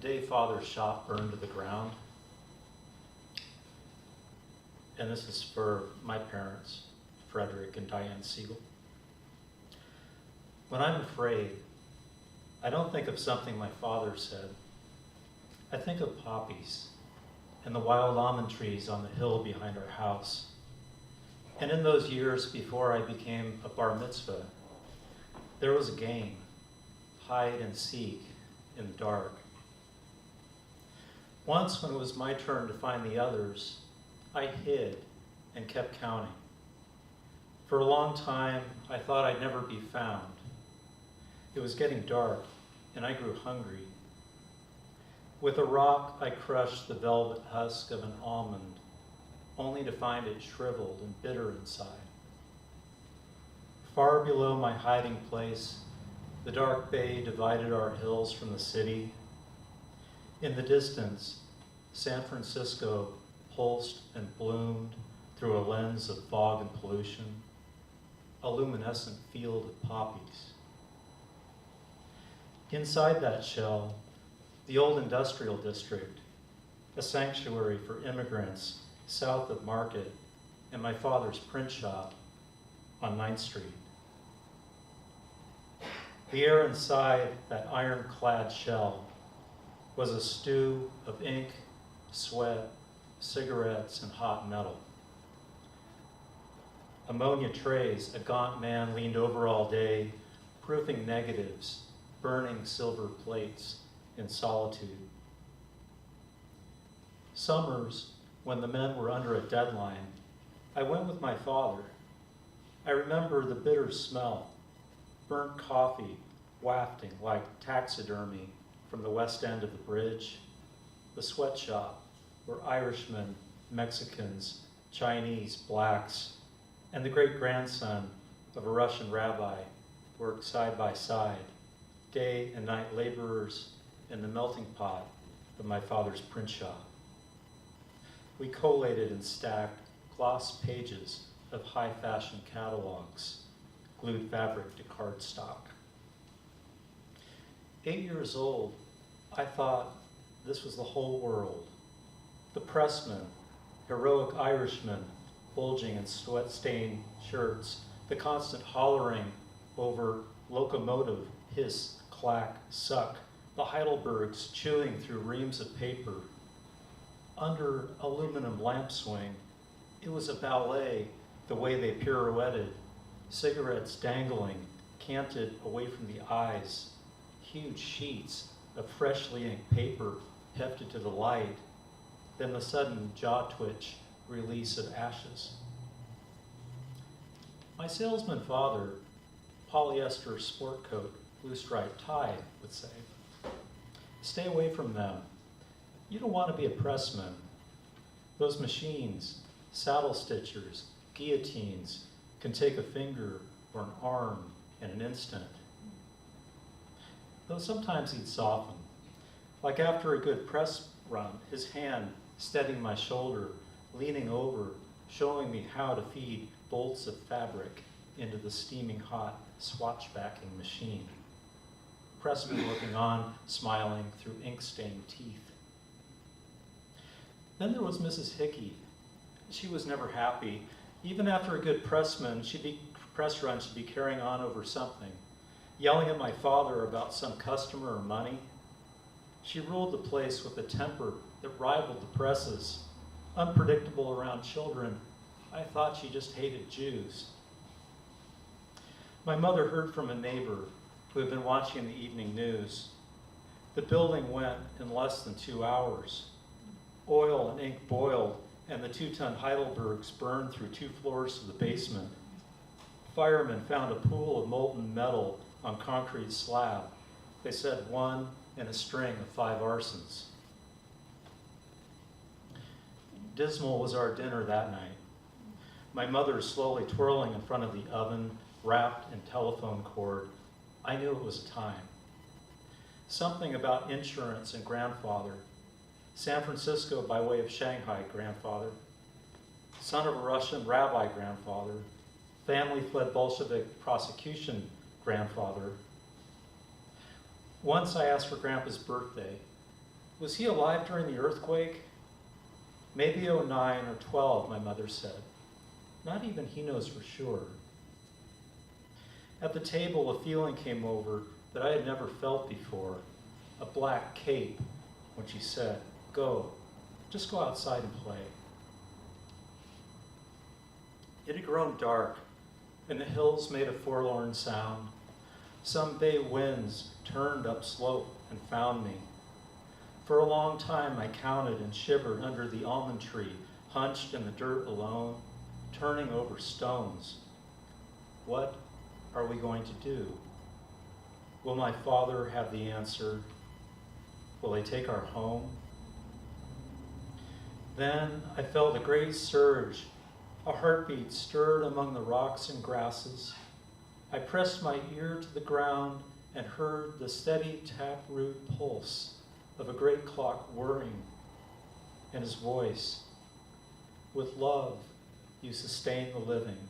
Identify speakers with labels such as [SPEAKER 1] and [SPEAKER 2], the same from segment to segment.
[SPEAKER 1] day Father's shop burned to the ground, and this is for my parents, Frederick and Diane Siegel. When I'm afraid, I don't think of something my father said. I think of poppies and the wild almond trees on the hill behind our house. And in those years before I became a bar mitzvah, there was a game, hide and seek in the dark. Once when it was my turn to find the others, I hid and kept counting. For a long time, I thought I'd never be found. It was getting dark, and I grew hungry. With a rock, I crushed the velvet husk of an almond, only to find it shriveled and bitter inside. Far below my hiding place, the dark bay divided our hills from the city. In the distance, San Francisco pulsed and bloomed through a lens of fog and pollution, a luminescent field of poppies. Inside that shell, the old industrial district, a sanctuary for immigrants south of Market, and my father's print shop on 9th Street. The air inside that iron-clad shell was a stew of ink, sweat, cigarettes, and hot metal. Ammonia trays, a gaunt man leaned over all day, proofing negatives, burning silver plates in solitude. Summers, when the men were under a deadline, I went with my father. I remember the bitter smell, burnt coffee wafting like taxidermy from the west end of the bridge, the sweatshop where Irishmen, Mexicans, Chinese, blacks, and the great-grandson of a Russian rabbi worked side by side, day and night laborers in the melting pot of my father's print shop. We collated and stacked gloss pages of high-fashion catalogs, glued fabric to cardstock. 8 years old, I thought this was the whole world. The pressmen, heroic Irishmen, bulging in sweat-stained shirts, the constant hollering over locomotive, hiss, clack, suck, the Heidelbergs chewing through reams of paper. Under aluminum lamp swing, it was a ballet the way they pirouetted, cigarettes dangling, canted away from the eyes, huge sheets of freshly inked paper hefted to the light, then the sudden jaw twitch release of ashes. My salesman father, polyester sport coat, blue striped tie, would say, "Stay away from them. You don't want to be a pressman. Those machines, saddle stitchers, guillotines, can take a finger or an arm in an instant." Though sometimes he'd soften, like after a good press run, his hand steadying my shoulder, leaning over, showing me how to feed bolts of fabric into the steaming hot swatchbacking machine. Pressman looking on, smiling through ink-stained teeth. Then there was Mrs. Hickey. She was never happy. Even after a good press run, she'd be carrying on over something, yelling at my father about some customer or money. She ruled the place with a temper that rivaled the presses. Unpredictable around children, I thought she just hated Jews. My mother heard from a neighbor who had been watching the evening news. The building went in less than 2 hours. Oil and ink boiled, and the 2-ton Heidelbergs burned through 2 floors to the basement. Firemen found a pool of molten metal on concrete slab. They said one in a string of 5 arsons. Dismal was our dinner that night. My mother slowly twirling in front of the oven, wrapped in telephone cord. I knew it was a time. Something about insurance and grandfather. San Francisco by way of Shanghai grandfather. Son of a Russian rabbi grandfather. Family fled Bolshevik prosecution grandfather. Once I asked for Grandpa's birthday. Was he alive during the earthquake? Maybe '09 or '12, my mother said. Not even he knows for sure. At the table, a feeling came over that I had never felt before, a black cape, when she said, "Go, just go outside and play." It had grown dark, and the hills made a forlorn sound. Some bay winds turned up slope and found me. For a long time I counted and shivered under the almond tree, hunched in the dirt alone, turning over stones. What are we going to do? Will my father have the answer? Will they take our home? Then I felt a great surge. A heartbeat stirred among the rocks and grasses. I pressed my ear to the ground and heard the steady taproot pulse of a great clock whirring, and his voice, "With love you sustain the living.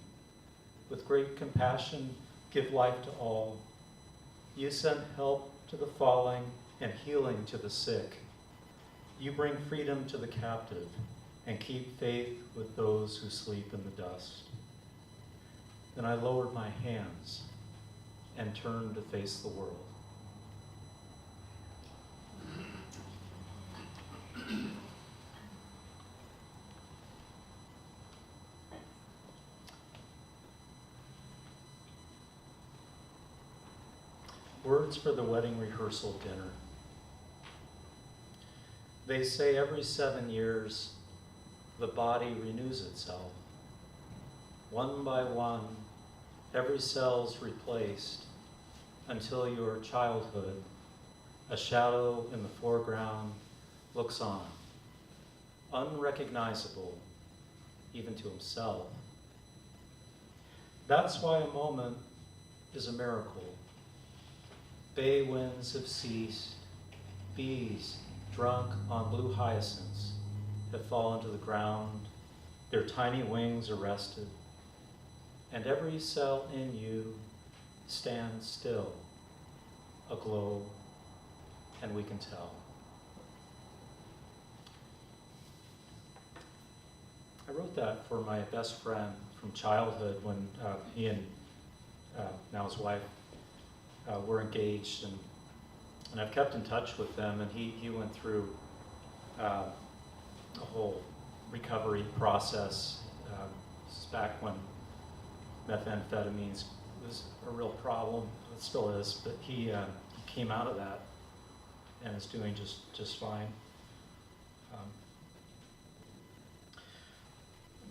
[SPEAKER 1] With great compassion give life to all. You send help to the falling and healing to the sick. You bring freedom to the captive and keep faith with those who sleep in the dust." Then I lowered my hands and turned to face the world. Words for the wedding rehearsal dinner. They say every 7 years, the body renews itself. One by one, every cell's replaced until your childhood, a shadow in the foreground, looks on, unrecognizable even to himself. That's why a moment is a miracle. Bay winds have ceased, bees drunk on blue hyacinths have fallen to the ground, their tiny wings arrested, and every cell in you stands still, aglow, and we can tell. I wrote that for my best friend from childhood when he and now his wife were engaged, and I've kept in touch with them, and he went through a whole recovery process. This is back when methamphetamines was a real problem. It still is, but he came out of that and is doing just fine.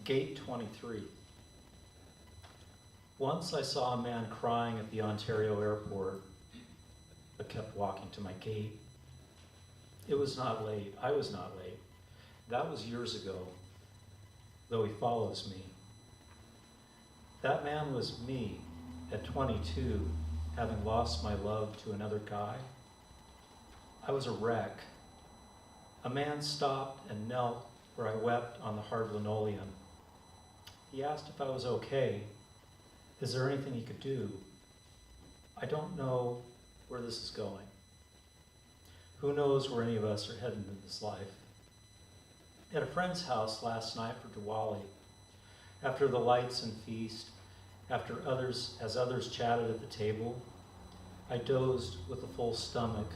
[SPEAKER 1] Gate 23. Once I saw a man crying at the Ontario airport, but kept walking to my gate. It was not late. I was not late. That was years ago, though he follows me. That man was me at 22, having lost my love to another guy. I was a wreck. A man stopped and knelt where I wept on the hard linoleum. He asked if I was okay. Is there anything he could do? I don't know where this is going. Who knows where any of us are heading in this life? At a friend's house last night for Diwali, after the lights and feast, as others chatted at the table, I dozed with a full stomach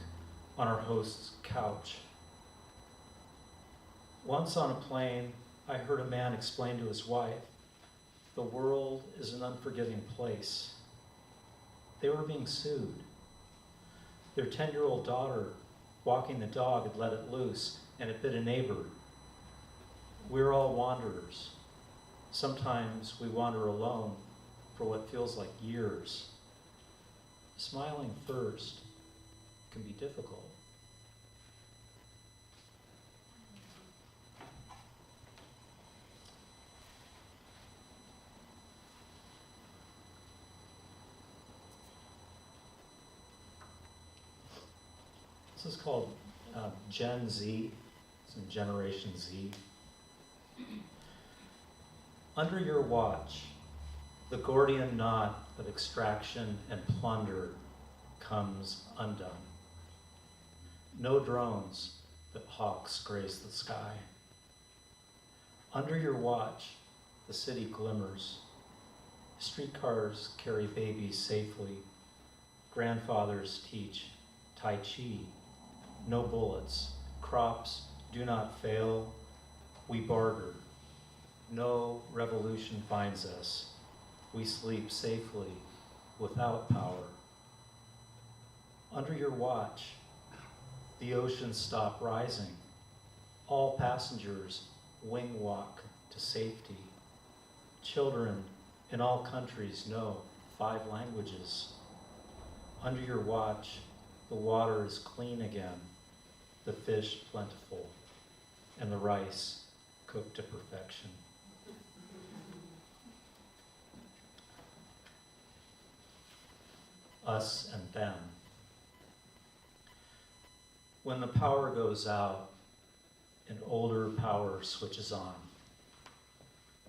[SPEAKER 1] on our host's couch. Once on a plane, I heard a man explain to his wife, the world is an unforgiving place. They were being sued. Their 10-year-old daughter, walking the dog, had let it loose, and it bit a neighbor. We're all wanderers. Sometimes we wander alone for what feels like years. Smiling first can be difficult. This is called Gen Z. It's in Generation Z. Under your watch, the Gordian knot of extraction and plunder comes undone. No drones, that hawks grace the sky. Under your watch, the city glimmers. Streetcars carry babies safely. Grandfathers teach Tai Chi. No bullets. Crops do not fail. We barter. No revolution finds us. We sleep safely without power. Under your watch, the oceans stop rising. All passengers wing walk to safety. Children in all countries know 5 languages. Under your watch, the water is clean again, the fish plentiful, and the rice cooked to perfection. Us and them. When the power goes out and older power switches on,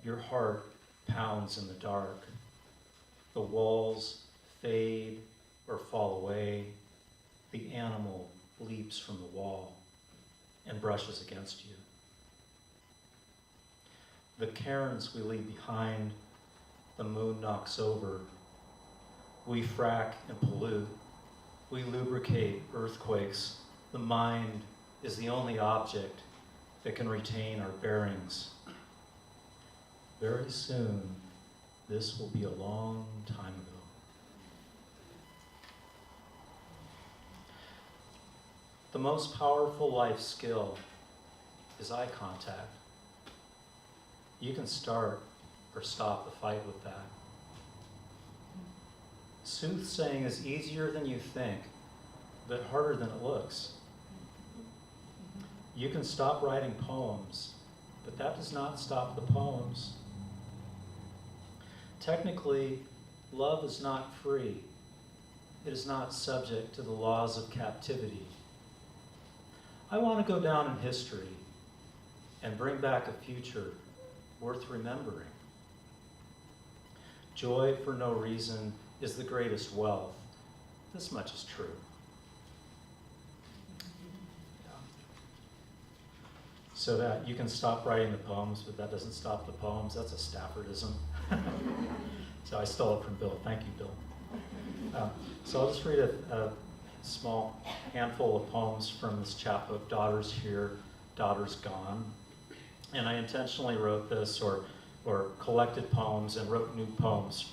[SPEAKER 1] your heart pounds in the dark. The walls fade or fall away. The animal leaps from the wall and brushes against you. The cairns we leave behind, the moon knocks over. We frack and pollute. We lubricate earthquakes. The mind is the only object that can retain our bearings. Very soon, this will be a long time ago. The most powerful life skill is eye contact. You can start or stop the fight with that. Soothsaying is easier than you think, but harder than it looks. You can stop writing poems, but that does not stop the poems. Technically, love is not free. It is not subject to the laws of captivity. I want to go down in history and bring back a future worth remembering. Joy for no reason is the greatest wealth. This much is true. So that you can stop writing the poems, but that doesn't stop the poems. That's a Staffordism. So I stole it from Bill. Thank you, Bill. So I'll just read a small handful of poems from this chapbook, Daughters Here, Daughters Gone. And I intentionally wrote this or collected poems and wrote new poems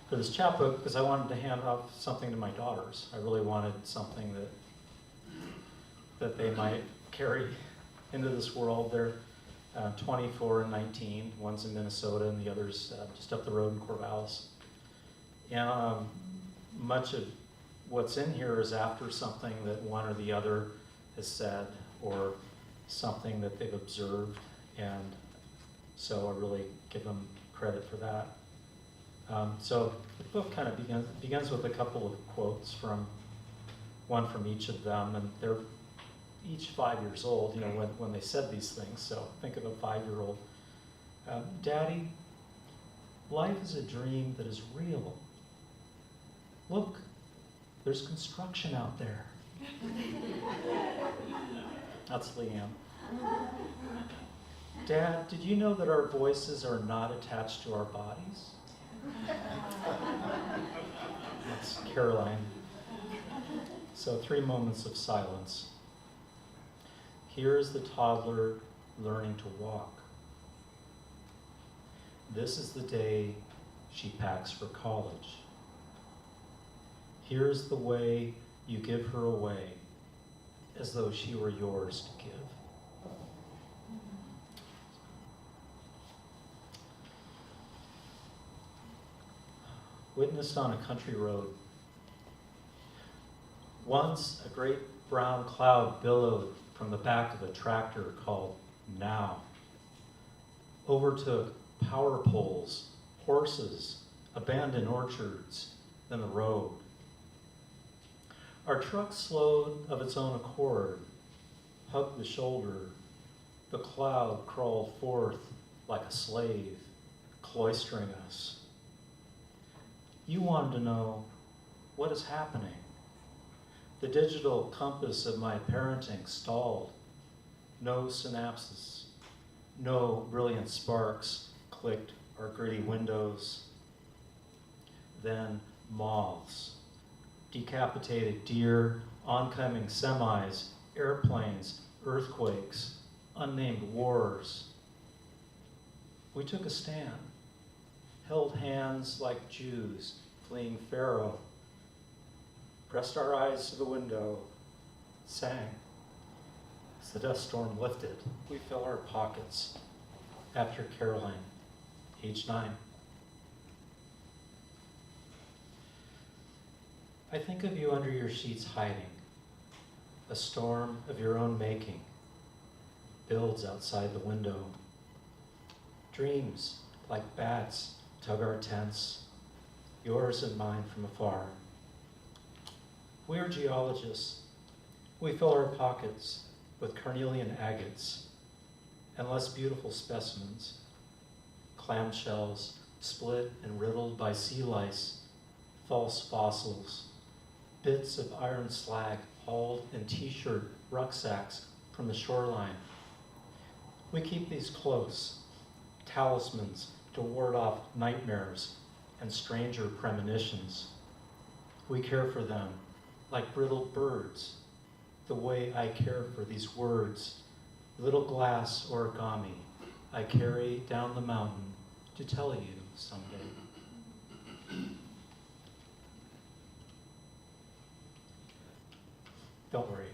[SPEAKER 1] for this chapbook because I wanted to hand off something to my daughters. I really wanted something that they might carry into this world. They're 24 and 19. One's in Minnesota and the other's just up the road in Corvallis. And much of what's in here is after something that one or the other has said or something that they've observed. And so I really give them credit for that. So the book kind of begins with a couple of quotes one from each of them, and they're each 5 years old, you know, when they said these things. So think of a 5-year-old. Daddy, life is a dream that is real. Look, there's construction out there. That's Leanne. Dad, did you know that our voices are not attached to our bodies? That's Caroline. So 3 moments of silence. Here is the toddler learning to walk. This is the day she packs for college. Here is the way you give her away, as though she were yours to give. Witnessed on a country road. Once a great brown cloud billowed from the back of a tractor called Now. Overtook power poles, horses, abandoned orchards, then the road. Our truck slowed of its own accord, hugged the shoulder. The cloud crawled forth like a slave, cloistering us. You wanted to know, what is happening? The digital compass of my parenting stalled. no synapses, no brilliant sparks clicked our gritty windows. Then moths, decapitated deer, oncoming semis, airplanes, earthquakes, unnamed wars. We took a stand, held hands like Jews fleeing Pharaoh, pressed our eyes to the window, sang. As the dust storm lifted, we fill our pockets after Caroline, age 9. I think of you under your sheets hiding. A storm of your own making builds outside the window. Dreams, like bats, tug our tents, yours and mine from afar. We are geologists. We fill our pockets with carnelian agates and less beautiful specimens, clamshells split and riddled by sea lice, false fossils, bits of iron slag hauled in t-shirt rucksacks from the shoreline. We keep these close, talismans to ward off nightmares and stranger premonitions. We care for them like brittle birds, the way I care for these words, little glass origami I carry down the mountain to tell you someday. Don't worry,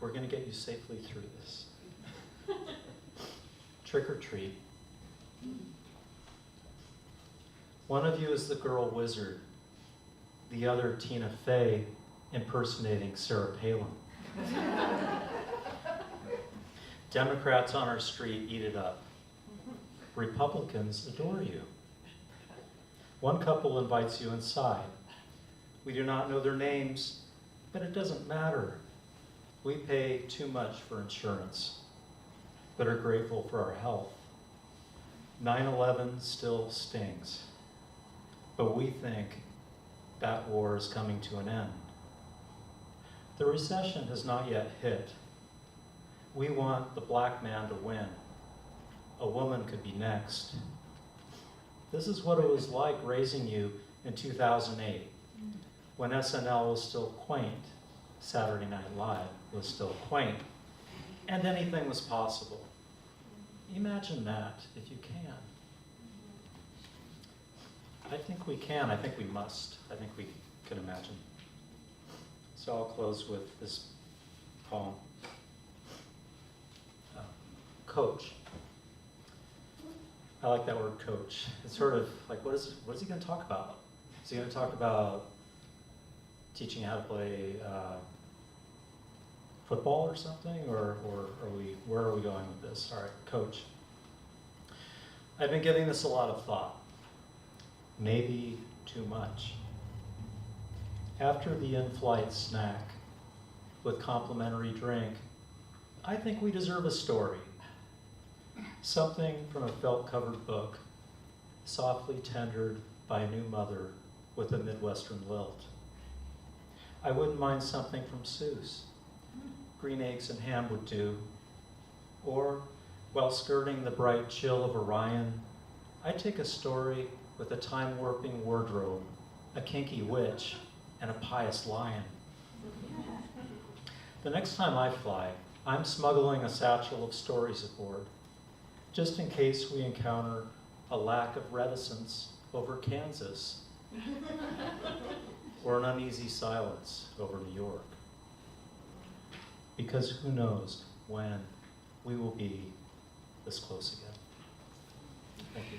[SPEAKER 1] we're gonna get you safely through this. Trick or treat. One of you is the girl wizard, the other Tina Fey impersonating Sarah Palin. Democrats on our street eat it up. Republicans adore you. One couple invites you inside. We do not know their names, but it doesn't matter. We pay too much for insurance, but are grateful for our health. 9/11 still stings, but we think that war is coming to an end. The recession has not yet hit. We want the black man to win. A woman could be next. This is what it was like raising you in 2008, when SNL was still quaint, Saturday Night Live was still quaint, and anything was possible. Imagine that, if you can. I think we can, I think we must, I think we can imagine. So I'll close with this poem. Coach. I like that word, coach. It's sort of like, what is he going to talk about? Is he going to talk about teaching how to play football or something, or where are we going with this? All right, coach. I've been giving this a lot of thought. Maybe too much. After the in-flight snack with complimentary drink, I think we deserve a story. Something from a felt-covered book, softly tendered by a new mother with a Midwestern lilt. I wouldn't mind something from Seuss. Green eggs and ham would do. Or, while skirting the bright chill of Orion, I'd take a story with a time-warping wardrobe, a kinky witch, and a pious lion. The next time I fly, I'm smuggling a satchel of stories aboard, just in case we encounter a lack of reticence over Kansas, or an uneasy silence over New York. Because who knows when we will be this close again. Thank you.